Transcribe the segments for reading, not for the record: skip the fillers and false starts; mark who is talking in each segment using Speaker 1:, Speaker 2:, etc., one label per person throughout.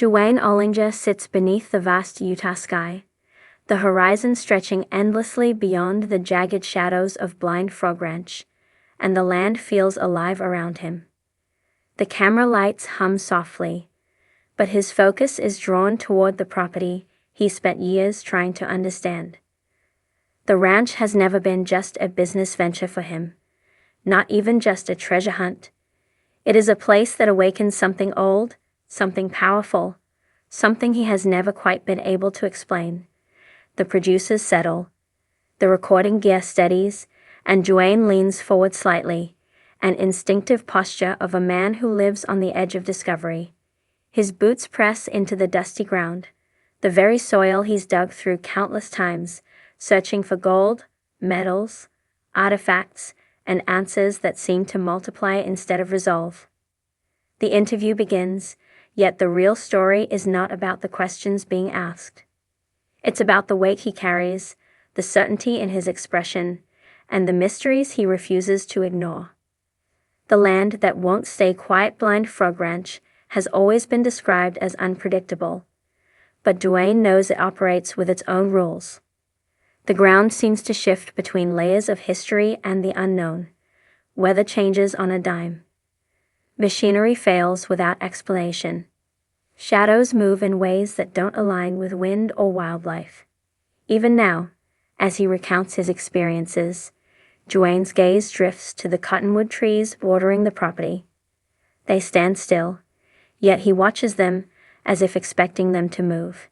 Speaker 1: Duane Ollinger sits beneath the vast Utah sky, the horizon stretching endlessly beyond the jagged shadows of Blind Frog Ranch, and the land feels alive around him. The camera lights hum softly, but his focus is drawn toward the property he spent years trying to understand. The ranch has never been just a business venture for him, not even just a treasure hunt. It is a place that awakens something old, something powerful, something he has never quite been able to explain. The producers settle, the recording gear steadies, and Duane leans forward slightly, an instinctive posture of a man who lives on the edge of discovery. His boots press into the dusty ground, the very soil he's dug through countless times, searching for gold, metals, artifacts, and answers that seem to multiply instead of resolve. The interview begins, yet the real story is not about the questions being asked. It's about the weight he carries, the certainty in his expression, and the mysteries he refuses to ignore. The land that won't stay quiet, Blind Frog Ranch, has always been described as unpredictable, but Duane knows it operates with its own rules. The ground seems to shift between layers of history and the unknown. Weather changes on a dime. Machinery fails without explanation. Shadows move in ways that don't align with wind or wildlife. Even now, as he recounts his experiences, Duane's gaze drifts to the cottonwood trees bordering the property. They stand still, yet he watches them as if expecting them to move.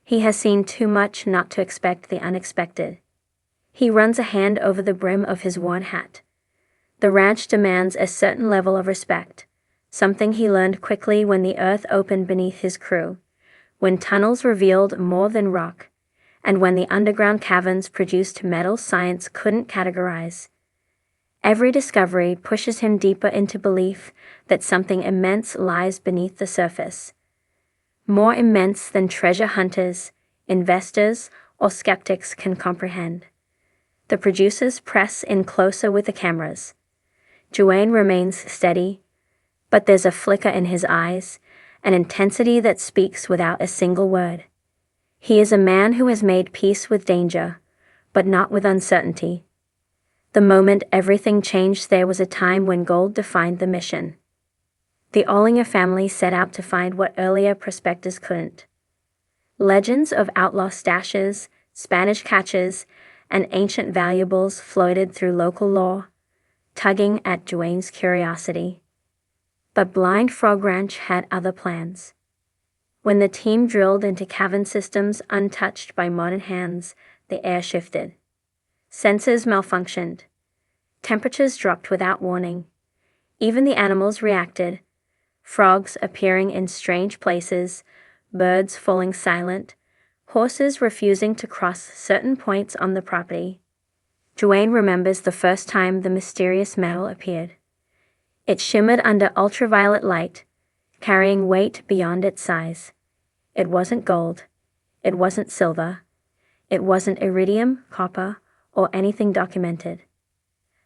Speaker 1: He has seen too much not to expect the unexpected. He runs a hand over the brim of his worn hat. The ranch demands a certain level of respect, something he learned quickly when the earth opened beneath his crew, when tunnels revealed more than rock, and when the underground caverns produced metal science couldn't categorize. Every discovery pushes him deeper into belief that something immense lies beneath the surface. More immense than treasure hunters, investors, or skeptics can comprehend. The producers press in closer with the cameras. Duane remains steady, but there's a flicker in his eyes, an intensity that speaks without a single word. He is a man who has made peace with danger, but not with uncertainty. The moment everything changed, there was a time when gold defined the mission. The Ollinger family set out to find what earlier prospectors couldn't. Legends of outlaw stashes, Spanish catches, and ancient valuables floated through local lore, tugging at Duane's curiosity. But Blind Frog Ranch had other plans. When the team drilled into cavern systems untouched by modern hands, the air shifted. Sensors malfunctioned. Temperatures dropped without warning. Even the animals reacted. Frogs appearing in strange places, birds falling silent, horses refusing to cross certain points on the property. Duane remembers the first time the mysterious metal appeared. It shimmered under ultraviolet light, carrying weight beyond its size. It wasn't gold. It wasn't silver. It wasn't iridium, copper, or anything documented.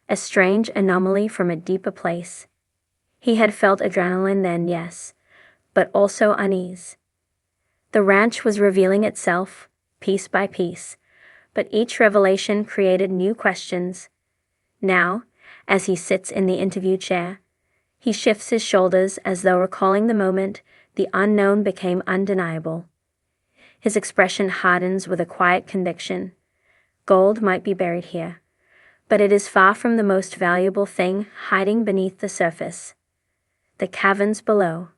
Speaker 1: A strange anomaly from a deeper place. He had felt adrenaline then, yes, but also unease. The ranch was revealing itself, piece by piece, but each revelation created new questions. Now, as he sits in the interview chair, he shifts his shoulders as though recalling the moment the unknown became undeniable. His expression hardens with a quiet conviction. Gold might be buried here, but it is far from the most valuable thing hiding beneath the surface. The caverns below,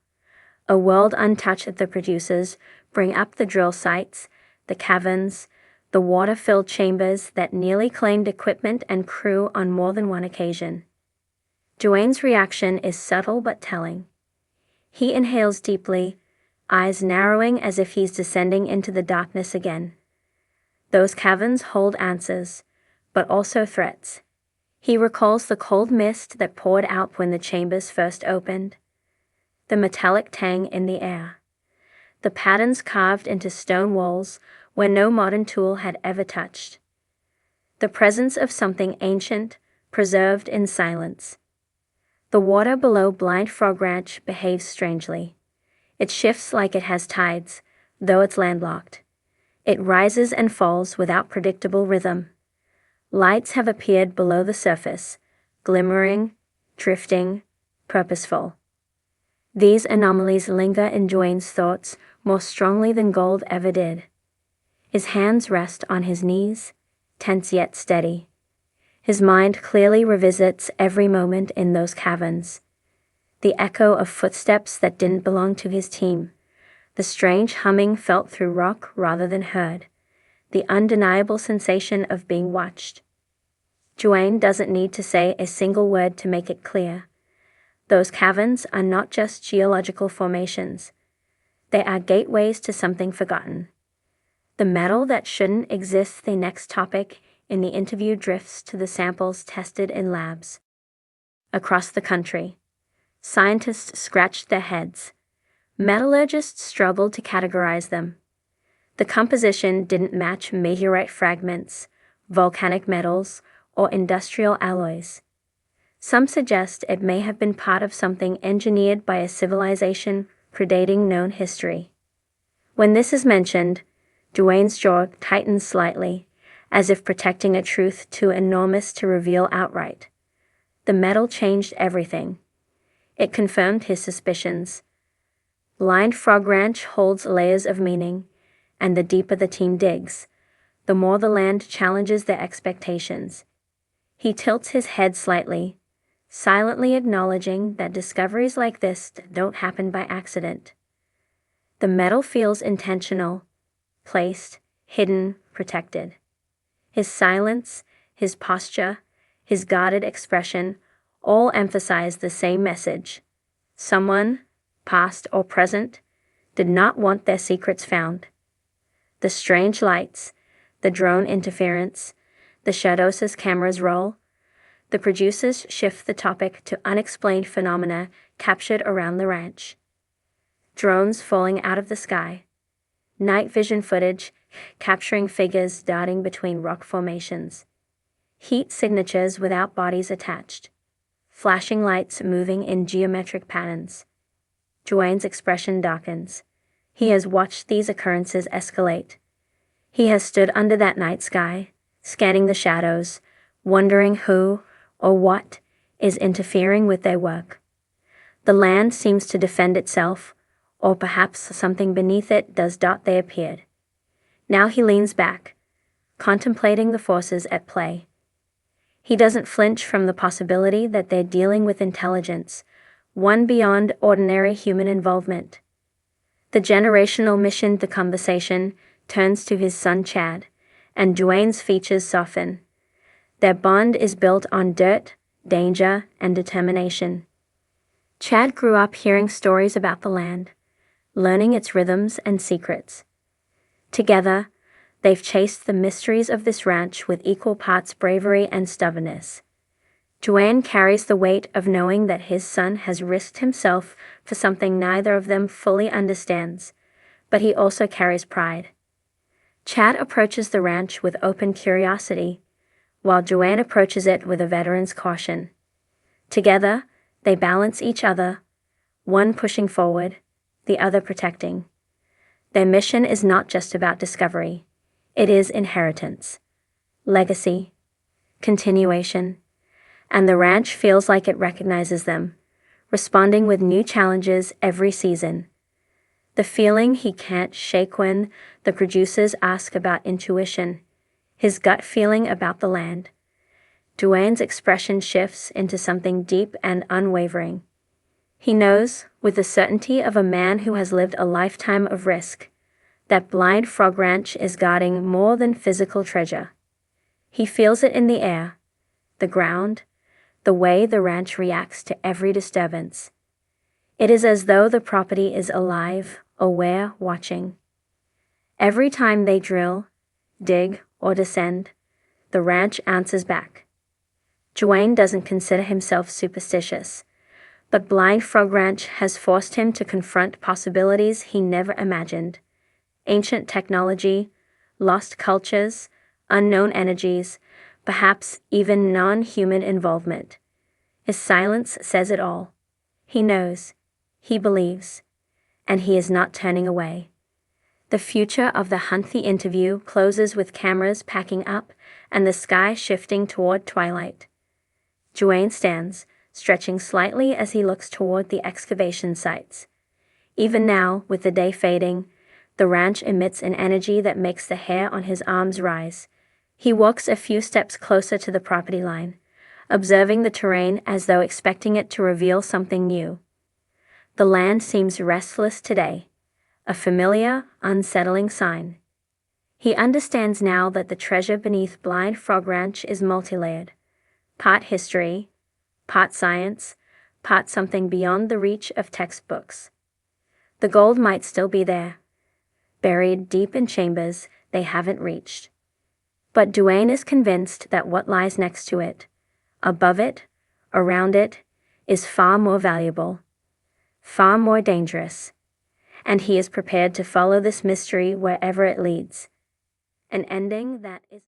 Speaker 1: a world untouched. The producers bring up the drill sites, the caverns, the water-filled chambers that nearly claimed equipment and crew on more than one occasion. Duane's reaction is subtle but telling. He inhales deeply, eyes narrowing as if he's descending into the darkness again. Those caverns hold answers, but also threats. He recalls the cold mist that poured out when the chambers first opened, the metallic tang in the air, the patterns carved into stone walls where no modern tool had ever touched, the presence of something ancient, preserved in silence. The water below Blind Frog Ranch behaves strangely. It shifts like it has tides, though it's landlocked. It rises and falls without predictable rhythm. Lights have appeared below the surface, glimmering, drifting, purposeful. These anomalies linger in Duane's thoughts more strongly than gold ever did. His hands rest on his knees, tense yet steady. His mind clearly revisits every moment in those caverns. The echo of footsteps that didn't belong to his team. The strange humming felt through rock rather than heard. The undeniable sensation of being watched. Duane doesn't need to say a single word to make it clear. Those caverns are not just geological formations. They are gateways to something forgotten. The metal that shouldn't exist. The next topic in the interview drifts to the samples tested in labs. Across the country, scientists scratched their heads. Metallurgists struggled to categorize them. The composition didn't match meteorite fragments, volcanic metals, or industrial alloys. Some suggest it may have been part of something engineered by a civilization predating known history. When this is mentioned, Duane's jaw tightens slightly, as if protecting a truth too enormous to reveal outright. The metal changed everything. It confirmed his suspicions. Blind Frog Ranch holds layers of meaning, and the deeper the team digs, the more the land challenges their expectations. He tilts his head slightly, silently acknowledging that discoveries like this don't happen by accident. The metal feels intentional, placed, hidden, protected. His silence, his posture, his guarded expression all emphasize the same message. Someone, past or present, did not want their secrets found. The strange lights, the drone interference, the shadows as cameras roll. The producers shift the topic to unexplained phenomena captured around the ranch. Drones falling out of the sky. Night vision footage capturing figures darting between rock formations. Heat signatures without bodies attached. Flashing lights moving in geometric patterns. Duane's expression darkens. He has watched these occurrences escalate. He has stood under that night sky, scanning the shadows, wondering who or what is interfering with their work. The land seems to defend itself, or perhaps something beneath it does. They appeared. Now he leans back, contemplating the forces at play. He doesn't flinch from the possibility that they're dealing with intelligence, one beyond ordinary human involvement. The generational mission. The conversation turns to his son Chad, and Duane's features soften. Their bond is built on dirt, danger, and determination. Chad grew up hearing stories about the land, learning its rhythms and secrets. Together, they've chased the mysteries of this ranch with equal parts bravery and stubbornness. Duane carries the weight of knowing that his son has risked himself for something neither of them fully understands, but he also carries pride. Chad approaches the ranch with open curiosity, while Duane approaches it with a veteran's caution. Together, they balance each other, one pushing forward, the other protecting. Their mission is not just about discovery. It is inheritance, legacy, continuation, and the ranch feels like it recognizes them, responding with new challenges every season. The feeling he can't shake when the producers ask about intuition, his gut feeling about the land. Duane's expression shifts into something deep and unwavering. He knows, with the certainty of a man who has lived a lifetime of risk, that Blind Frog Ranch is guarding more than physical treasure. He feels it in the air, the ground, the way the ranch reacts to every disturbance. It is as though the property is alive, aware, watching. Every time they drill, dig, or descend, the ranch answers back. Duane doesn't consider himself superstitious, but Blind Frog Ranch has forced him to confront possibilities he never imagined. Ancient technology, lost cultures, unknown energies, perhaps even non-human involvement. His silence says it all. He knows. He believes. and he is not turning away. The future of the hunt. The interview closes with cameras packing up and the sky shifting toward twilight. Duane stands, stretching slightly as he looks toward the excavation sites. Even now, with the day fading, the ranch emits an energy that makes the hair on his arms rise. He walks a few steps closer to the property line, observing the terrain as though expecting it to reveal something new. The land seems restless today, a familiar, unsettling sign. He understands now that the treasure beneath Blind Frog Ranch is multilayered. Part history, part science, part something beyond the reach of textbooks. The gold might still be there, buried deep in chambers they haven't reached. But Duane is convinced that what lies next to it, above it, around it, is far more valuable, far more dangerous, and he is prepared to follow this mystery wherever it leads. An ending that is